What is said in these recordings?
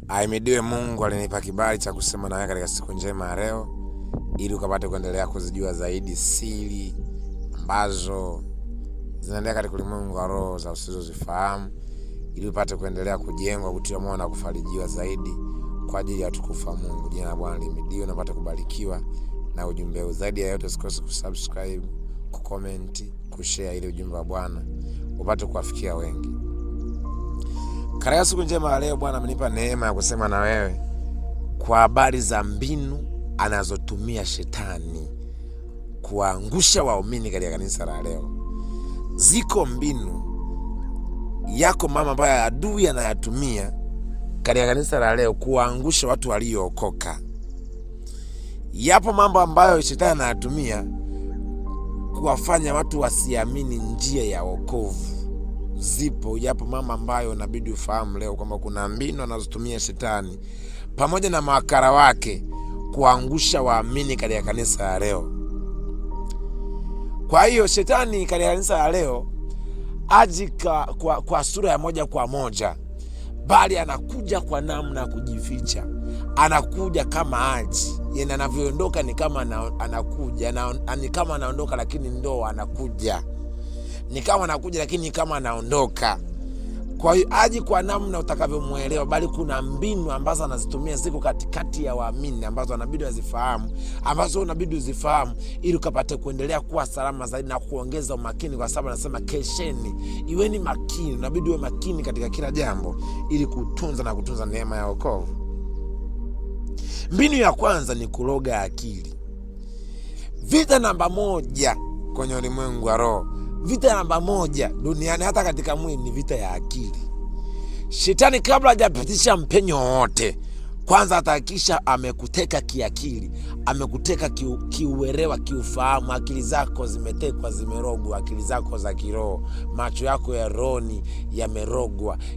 Ahimidiwe Mungu alinipa kibali cha kusema nawe katika siku njema ya leo, ili ukapate kuendelea kuzijua zaidi siri ambazo zinaendelea katika ulimwengu wa roho za usizozifahamu, ili upate kuendelea kujengwa, kutiwa moyo na kufarijiwa zaidi kwa ajili ya utukufu wa Mungu. Jina la Bwana lihimidiwe na upate kubarikiwa na ujumbe huu. Zaidi ya yote usikose kusubscribe, kucomment, kushare ili ujumbe wa Bwana upate kuwafikia wengi. Katika siku njema ya leo Bwana amenipa neema ya kusema na wewe kwa habari za mbinu anazotumia shetani kuangusha waumini katika kanisa la leo. Ziko mbinu yako mama ambayo adui anayatumia katika kanisa la leo kuangusha watu waliookoka. Yapo mambo ambayo shetani anayatumia kuwafanya watu wasiamini njia ya wokovu. Yapo mama ambayo inabidi ufahamu leo kwamba kuna mbinu anazotumia shetani pamoja na mawakala wake kuangusha waamini katika kanisa la leo. Kwa hiyo shetani katika kanisa la leo aji kwa sura ya moja kwa moja, bali anakuja kwa namna ya kujificha. Anakuja kama aji, yani anavyoondoka ni kama anakuja, ni kama anaondoka lakini ndo anakuja. Ni kama anakuja lakini kama anaondoka. Kwa hiyo aji kwa namna utakavyomuelewa, bali kuna mbinu ambazo anazitumia ziko katikati ya waamini ambazo anabidi uzifahamu ili ukapate kuendelea kuwa salama zaidi na kuongeza umakini, kwa sababu anasema kesheni, iweni makini. Unabidi uwe makini katika kila jambo ili kutunza neema ya wokovu. Mbinu ya kwanza ni kuroga akili. Vita namba moja kwenye ulimwengu wa roho, vita namba moja duniani hata katika mwili ni vita ya akili. Shetani kabla hajapitisha mpenyo wote, kwanza atahakisha amekuteka kiakili, amekuteka kiuelewa, kiufahamu. Akili zako zimetekwa, zimerogwa, akili zako za kiroho, macho yako ya rohoni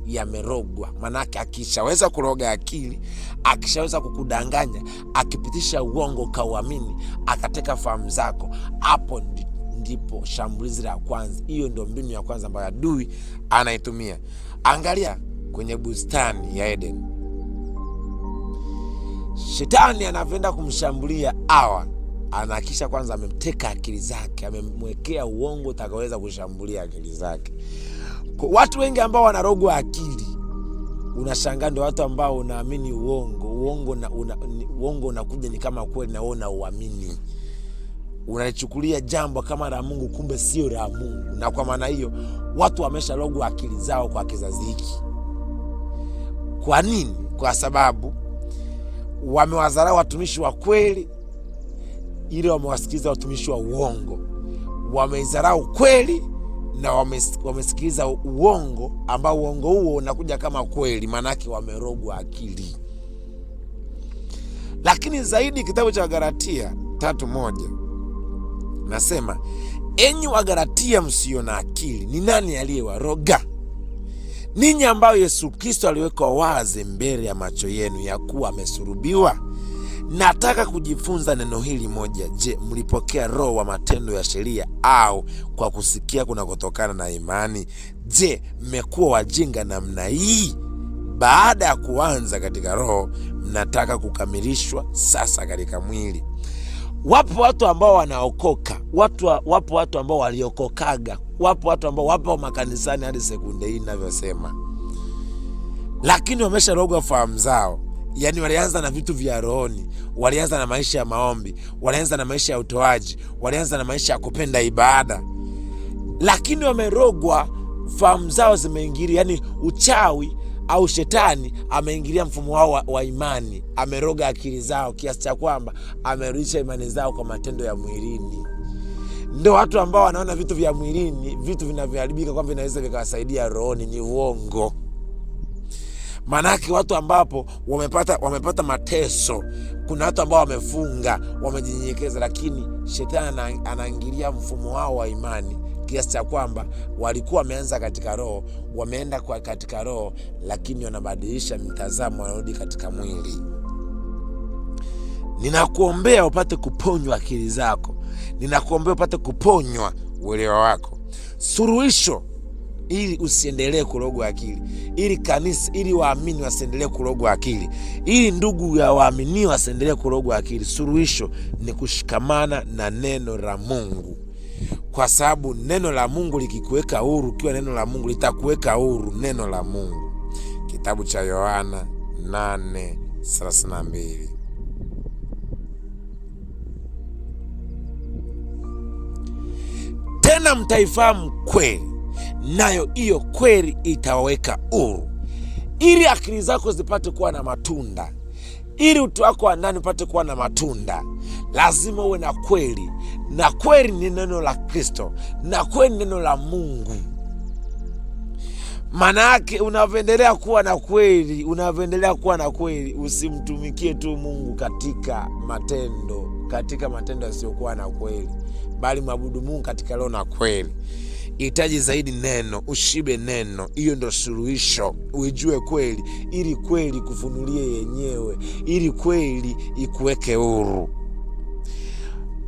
yamerogwa. Manake akishaweza kuroga akili, akishaweza kukudanganya, akipitisha uongo kauamini, akateka fahamu zako, hapo ndipo shambulizi la kwanza. Hiyo ndio mbinu ya kwanza ambayo adui anaitumia. Angalia kwenye bustani ya Eden, shetani anavyoenda kumshambulia Hawa, anahakisha kwanza amemteka akili zake, amemwekea uongo utakaweza kushambulia akili zake. Kwa watu wengi ambao wanarogwa akili, unashangaa ndio watu ambao unaamini uongo unakuja ni kama kweli na wewe uamini. Unalichukulia jambo kama la Mungu, kumbe sio la Mungu. Na kwa maana hiyo watu wamesharogwa akili zao kwa kizazi hiki. Kwa nini? Kwa sababu wamewadharau watumishi wa kweli ili wamewasikiliza watumishi wa uongo. Wamedharau kweli na wamesikiliza uongo, ambao uongo huo unakuja kama kweli, manake wamerogwa akili. Lakini zaidi kitabu cha Galatia 3:1 nasema, enyi Wagalatia msio na akili, ni nani aliyewaroga? Ninyi ambao Yesu Kristo aliwekwa wazi mbele ya macho yenu ya kuwa amesulubiwa. Nataka kujifunza neno hili moja. Je, mlipokea roho wa matendo ya sheria au kwa kusikia kunakotokana na imani? Je, mmekuwa wajinga namna hii? Baada ya kuanza katika roho, mnataka kukamilishwa sasa katika mwili. Wapo watu ambao wanaokoka, wapo watu ambao waliokokaga, wapo watu ambao wapo makanisani hadi sekunde hii ninavyosema, lakini wamesharogwa fahamu zao. Yani walianza na vitu vya rohoni, walianza na maisha ya maombi, walianza na maisha ya utoaji, walianza na maisha ya kupenda ibada, lakini wamerogwa fahamu zao, zimeingilia. Yani uchawi au shetani ameingilia mfumo wao wa imani, ameroga akili zao kiasi cha kwamba amerudisha imani zao kwa matendo ya mwilini. Ndio watu ambao wanaona vitu vya mwilini, vitu vinavyoharibika kwamba vinaweza vikawasaidia rohoni, ni uongo. Manake watu ambapo wamepata mateso, kuna watu ambao wamefunga, wamejinyenyekeza, lakini shetani anaingilia mfumo wao wa imani kiasi cha kwamba walikuwa wameanza katika roho, wameenda katika roho, lakini wanabadilisha mtazamo, wanarudi katika mwili. Ninakuombea upate kuponywa akili zako. Ninakuombea upate kuponywa uelewa wako. Suluhisho ili usiendelee kurogwa akili, ili kanisa, ili waamini wasiendelee kurogwa akili, ili ndugu ya waamini wasiendelee kurogwa akili. Suluhisho ni kushikamana na neno la Mungu, kwa sababu neno la Mungu likikuweka huru, ukiwa neno la Mungu litakuweka huru. Neno la Mungu, kitabu cha Yohana 8:32. Tena mtaifahamu kweli, nayo hiyo kweli itawaweka huru. Ili akili zako zipate kuwa na matunda, ili utu wako wa ndani upate kuwa na matunda, lazima uwe na kweli, na kweli ni neno la Kristo, na kweli ni neno la Mungu. Maana yake unavyoendelea kuwa na kweli, usimtumikie tu Mungu katika matendo yasiyokuwa na kweli, bali mwabudu Mungu katika roho na kweli. Hitaji zaidi neno, ushibe neno. Hiyo ndio suluhisho. Uijue kweli, ili kweli kufunulie yenyewe, ili kweli ikuweke huru.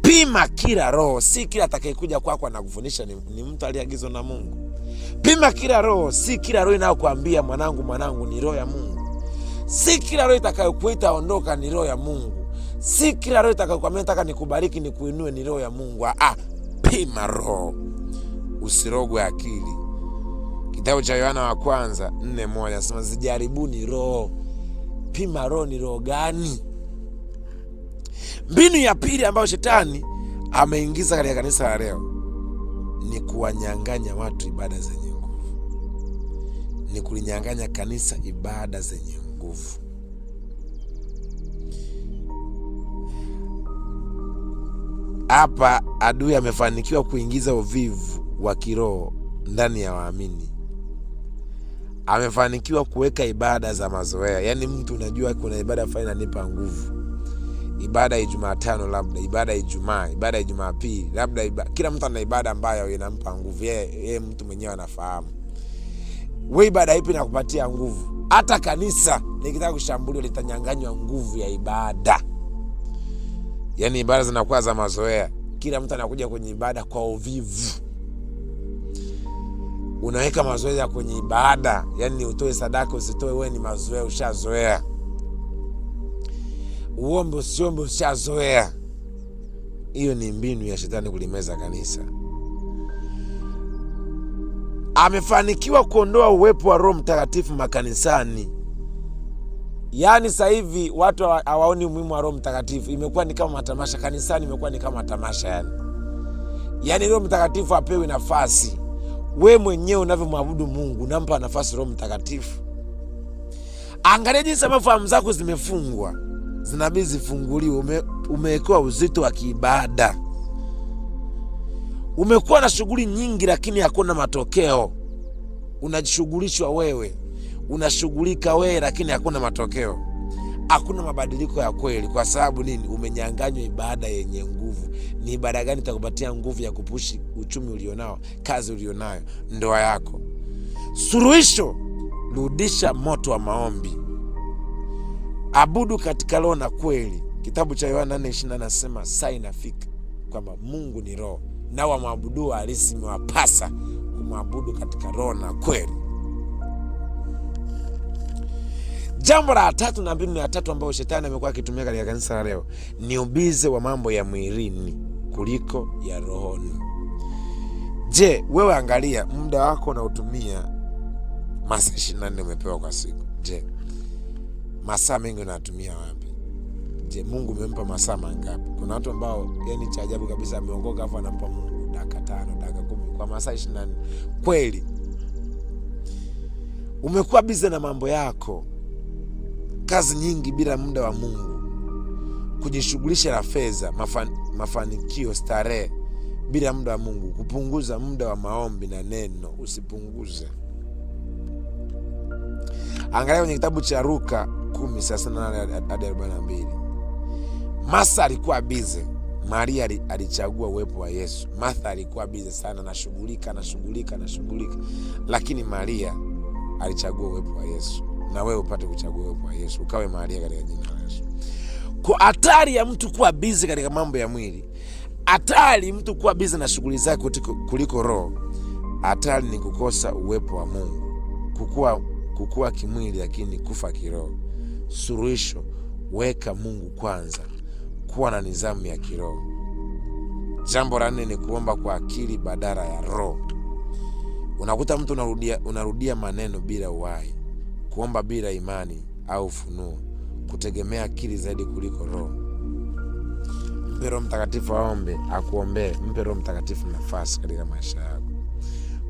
Pima kila roho, si kila atakayekuja kwako na kufundisha ni mtu aliyeagizwa na Mungu. Pima kila roho, si kila roho inayokuambia mwanangu ni roho ya Mungu. Si kila roho itakayokuita ondoka ni roho ya Mungu. Si kila roho itakayokuambia nataka nikubariki nikuinue ni roho ya Mungu. Pima roho, usirogwe akili. Kitabu cha Yohana wa kwanza 4:1 nasema zijaribuni roho. Pima roho ni roho gani? Mbinu ya pili ambayo shetani ameingiza katika kanisa la leo ni kuwanyang'anya watu ibada zenye nguvu. Ni kulinyang'anya kanisa ibada zenye nguvu. Hapa adui amefanikiwa kuingiza uvivu wa kiroho ndani ya waamini. Amefanikiwa kuweka ibada za mazoea. Yaani mtu unajua kuna ibada fulani inanipa nguvu. Ibada ya Jumatano, labda ibada ya Ijumaa, ibada ya Jumapili, labda kila mtu ana ibada ambayo inampa nguvu. Yeye mtu mwenyewe anafahamu. Wewe ibada ipi inakupatia nguvu? Hata kanisa likitaka kushambuliwa litanyang'anywa nguvu ya ibada. Yaani ibada zinakuwa za mazoea. Kila mtu anakuja kwenye ibada kwa uvivu. Unaweka mazoea kwenye ibada. Yaani utoe sadaka usitoe, wewe ni mazoea, ushazoea. Uombe usiombe, ushazoea. Hiyo ni mbinu ya shetani kulimeza kanisa. Amefanikiwa kuondoa uwepo wa Roho Mtakatifu makanisani. Yaani sasa hivi watu hawaoni umuhimu wa Roho Mtakatifu. Imekuwa ni kama matamasha kanisani, imekuwa ni kama tamasha Yaani Roho Mtakatifu apewi nafasi. We mwenyewe unavyomwabudu Mungu unampa nafasi Roho Mtakatifu. Angalia jinsi ambavyo fahamu zako zimefungwa. Zinabidi zifunguliwe. Umewekewa uzito wa kiibada. Umekuwa na shughuli nyingi lakini hakuna matokeo. Unajishughulishwa wewe. Unashughulika wewe lakini hakuna matokeo. Hakuna mabadiliko ya kweli. Kwa sababu nini? Umenyang'anywa ibada yenye nguvu. Ni ibada gani itakupatia nguvu ya kupushi uchumi ulionao, kazi ulionayo, ndoa yako? Suluhisho, rudisha moto wa maombi. Abudu katika roho na kweli. Kitabu cha Yohana 4:20 nasema saa inafika kwamba Mungu ni roho, na wamwabudu halisi imewapasa kumwabudu katika roho na kweli. Jambo la tatu na mbinu ya tatu ambayo shetani amekuwa akitumia katika kanisa la leo ni ubize wa mambo ya mwilini kuliko ya rohoni. Je, wewe angalia muda wako unaotumia masaa 24 umepewa kwa siku. Je, masaa mengi unatumia wapi? Je, Mungu umempa masaa mangapi? Kuna watu ambao yani cha ajabu kabisa ameongoka afa anampa Mungu dakika 5, dakika 10 kwa masaa 24. Kweli umekuwa bize na mambo yako, kazi nyingi bila muda wa Mungu, kujishughulisha na fedha, mafanikio, starehe bila muda wa Mungu, kupunguza muda wa maombi na neno. Usipunguze. Angalia kwenye kitabu cha Luka 10:38-42. Martha alikuwa bize, Maria alichagua uwepo wa Yesu. Martha alikuwa bize sana, nashughulika. Lakini Maria alichagua uwepo wa Yesu. Na wewe upate kuchagua uwepo wa Yesu, ukawe Maria katika jina la Yesu. Kwa hatari ya mtu kuwa bize katika mambo ya mwili, hatari mtu kuwa bize na shughuli zake kuliko roho, Hatari ni kukosa uwepo wa Mungu, kukua kimwili lakini kufa kiroho. Suluhisho: weka Mungu kwanza, kuwa na nidhamu ya kiroho. Jambo la 4 ni kuomba kwa akili badala ya roho. Unakuta mtu unarudia maneno bila uhai, kuomba bila imani au ufunuo, kutegemea akili zaidi kuliko roho. Mpe Roho Mtakatifu aombe, akuombee. Mpe Roho Mtakatifu nafasi katika maisha yako.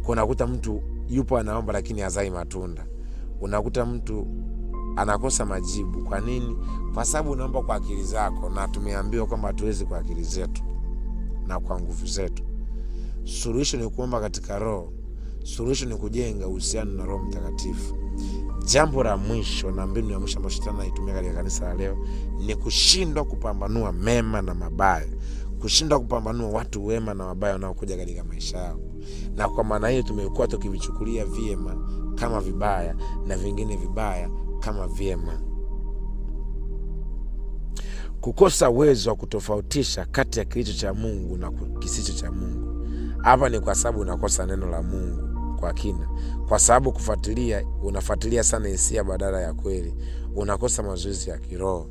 Unakuta mtu yupo anaomba lakini hazai matunda. Unakuta mtu anakosa majibu. Kwa nini? Kwa sababu unaomba kwa akili zako, na tumeambiwa kwamba hatuwezi kwa akili zetu na kwa nguvu zetu. Suluhisho ni kuomba katika roho. Suluhisho ni kujenga uhusiano na Roho Mtakatifu. Jambo la mwisho na mbinu ya mwisho ambayo Shetani anaitumia katika kanisa la leo ni kushindwa kupambanua mema na mabaya, kushindwa kupambanua watu wema na wabaya wanaokuja katika maisha yao. Na kwa maana hiyo tumekuwa tukivichukulia vyema kama vibaya na vingine vibaya kama vyema. Kukosa uwezo wa kutofautisha kati ya kilicho cha Mungu na kisicho cha Mungu. Hapa ni kwa sababu unakosa neno la Mungu kwa kina, kwa sababu unafuatilia sana hisia badala ya kweli. Unakosa mazoezi ya kiroho.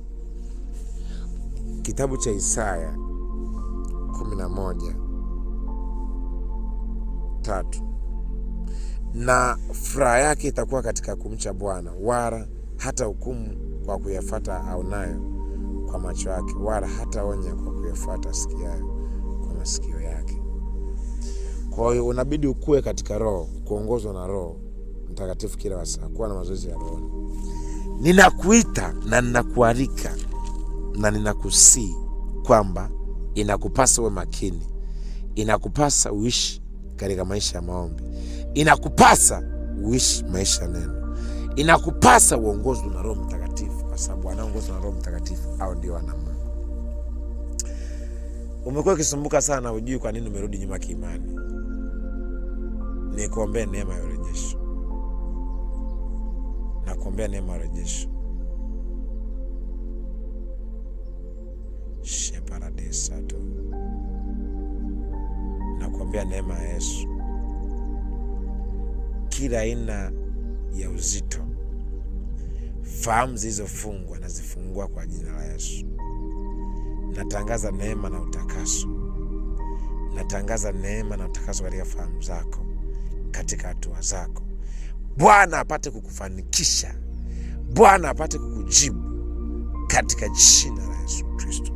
Kitabu cha Isaya 11:3, na furaha yake itakuwa katika kumcha Bwana, wala hata hukumu kwa kuyafuata aonayo kwa macho yake, wala hata onya kwa kuyafuata asikiayo kwa masikio yake. Kwa hiyo unabidi ukue katika roho, kuongozwa na Roho Mtakatifu kila saa, kuwa na mazoezi ya roho. Ninakuita na ninakualika na ninakusii kwamba inakupasa uwe makini, inakupasa uishi katika maisha ya maombi, inakupasa uishi maisha ya neno, inakupasa uongozwe na Roho Mtakatifu, kwa sababu anaongozwa na Roho Mtakatifu au ndio wana Mungu. Umekuwa ukisumbuka sana, hujui kwa nini umerudi nyuma kiimani. Nikuombea neema ya urejesho. Nakuombea neema ya urejesho. Sheparadesato. Nakuombea neema ya Yesu. Kila aina ya uzito, fahamu zilizofungwa na zifungua kwa jina la Yesu. Natangaza neema na utakaso. Natangaza neema na utakaso katika fahamu zako, katika hatua zako. Bwana apate kukufanikisha. Bwana apate kukujibu katika jina la Yesu Kristo.